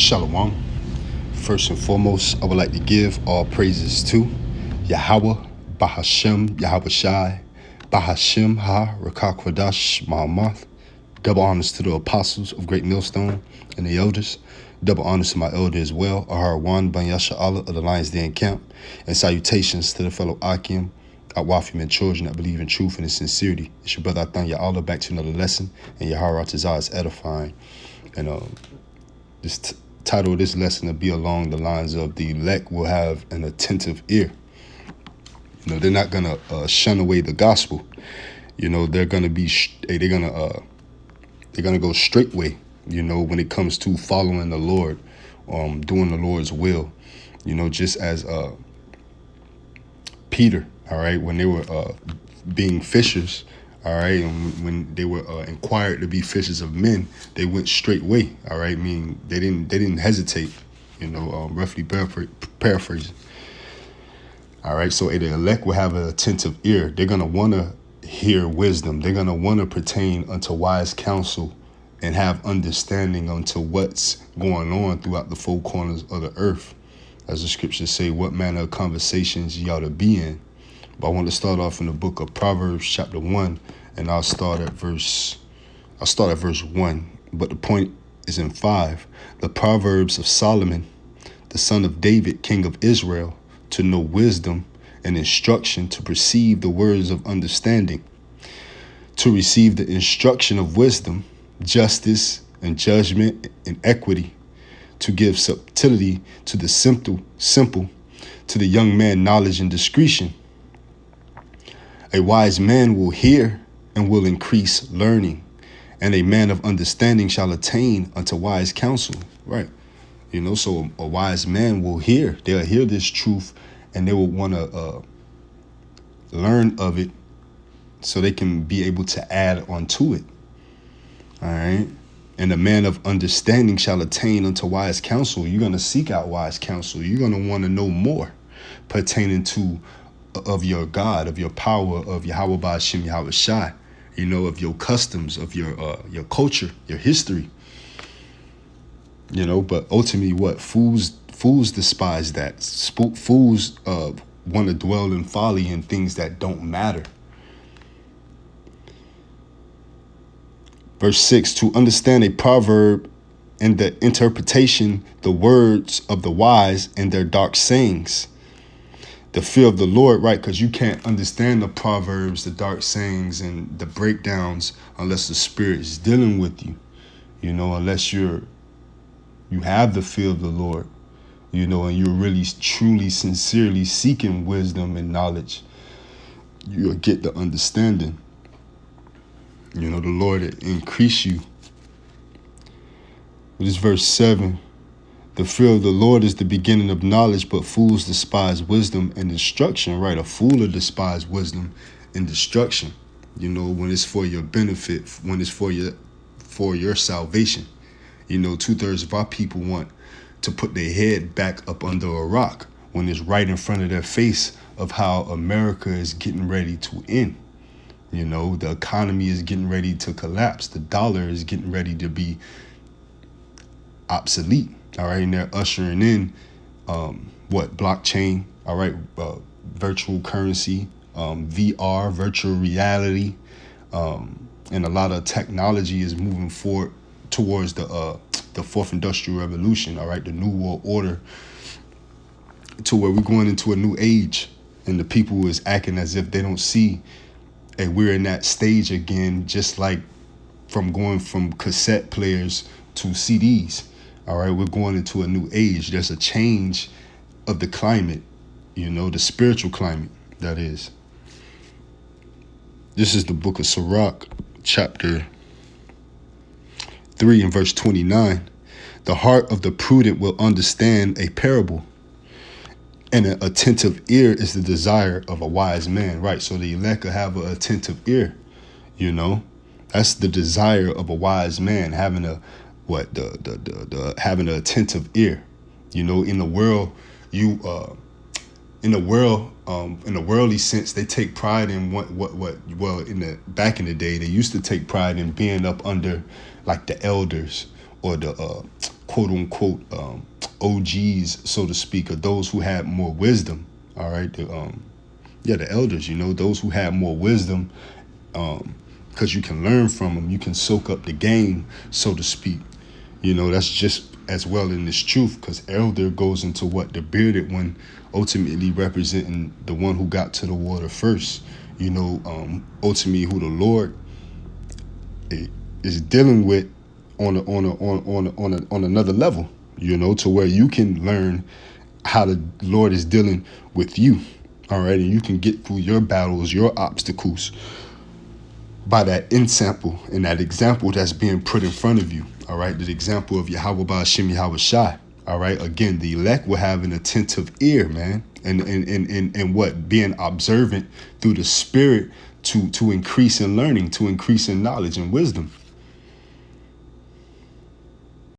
Shalom. First and foremost, I would like to give all praises to Yahweh, Bahashem, Yahweh Shai, Bahashem Ha, Rakakwadash, Mahamath. Double honors to the apostles of Great Millstone and the elders. Double honors to my elder as well, Aharwan Ban Yasha Allah of the Lions Den Camp. And salutations to the fellow Akim, Atwafim and children that believe in truth and in sincerity. It's your brother Athan Allah back to another lesson, and Yahara Tazah is edifying. And this title of this lesson will be along the lines of the elect will have an attentive ear. You know, they're not gonna shun away the gospel. You know, they're gonna be they're gonna go straight way. You know, when it comes to following the Lord, doing the Lord's will. You know, just as Peter, all right, when they were being fishers. All right, and when they were inquired to be fishers of men, they went straight way. All right, I mean they didn't hesitate. You know, roughly paraphrasing. All right, so the elect will have an attentive ear. They're gonna want to hear wisdom. They're gonna want to pertain unto wise counsel, and have understanding unto what's going on throughout the four corners of the earth, as the scriptures say, what manner of conversations ye ought to be in. But I want to start off in the book of Proverbs, chapter 1, and I'll start at verse 1. But the point is in 5. The Proverbs of Solomon, the son of David, king of Israel, to know wisdom and instruction, to perceive the words of understanding, to receive the instruction of wisdom, justice and judgment and equity, to give subtlety to the simple, to the young man knowledge and discretion. A wise man will hear and will increase learning, and a man of understanding shall attain unto wise counsel. Right. You know, so a wise man will hear. They'll hear this truth, and they will want to learn of it so they can be able to add on to it. All right. And a man of understanding shall attain unto wise counsel. You're going to seek out wise counsel. You're going to want to know more pertaining to of your God, of your power, of Yahweh Ba'ashem, Yahweh Shai, you know, of your customs, of your culture, your history. You know, but ultimately what? Fools despise that. Fools want to dwell in folly and things that don't matter. Verse 6, to understand a proverb and the interpretation, the words of the wise and their dark sayings. The fear of the Lord, right? Because you can't understand the proverbs, the dark sayings, and the breakdowns unless the Spirit is dealing with you. You know, unless you have the fear of the Lord, you know, and you're really, truly, sincerely seeking wisdom and knowledge, you'll get the understanding. You know, the Lord will increase you. This is verse 7. The fear of the Lord is the beginning of knowledge, but fools despise wisdom and instruction, right? A fool will despise wisdom and destruction, you know, when it's for your benefit, when it's for your salvation. You know, 2/3 of our people want to put their head back up under a rock when it's right in front of their face of how America is getting ready to end. You know, the economy is getting ready to collapse. The dollar is getting ready to be obsolete. All right, and they're ushering in blockchain, all right, virtual currency, VR, virtual reality, and a lot of technology is moving forward towards the fourth industrial revolution, all right, the new world order, to where we're going into a new age, and the people is acting as if they don't see, and we're in that stage again, just like from going from cassette players to CDs. All right, we're going into a new age. There's a change of the climate, you know, the spiritual climate, that is. This is the book of Sirach, chapter 3 and verse 29. The heart of the prudent will understand a parable, and an attentive ear is the desire of a wise man. Right, so the elect will have an attentive ear, you know. That's the desire of a wise man, having a having an attentive ear. You know, in the world, in the worldly sense, they take pride in back in the day, they used to take pride in being up under like the elders or the quote unquote OGs, so to speak, or those who had more wisdom. All right, the elders, those who had more wisdom, because you can learn from them, you can soak up the game, so to speak. That's just as well in this truth, because elder goes into what the bearded one, ultimately representing the one who got to the water first. Ultimately who the Lord is dealing with on another level. To where you can learn how the Lord is dealing with you. All right, and you can get through your battles, your obstacles, by that example and that example that's being put in front of you. All right, the example of Yahweh Ba'Shem Yahweh Shai. All right, again, the elect will have an attentive ear, man, and what, being observant through the Spirit to increase in learning, to increase in knowledge and wisdom.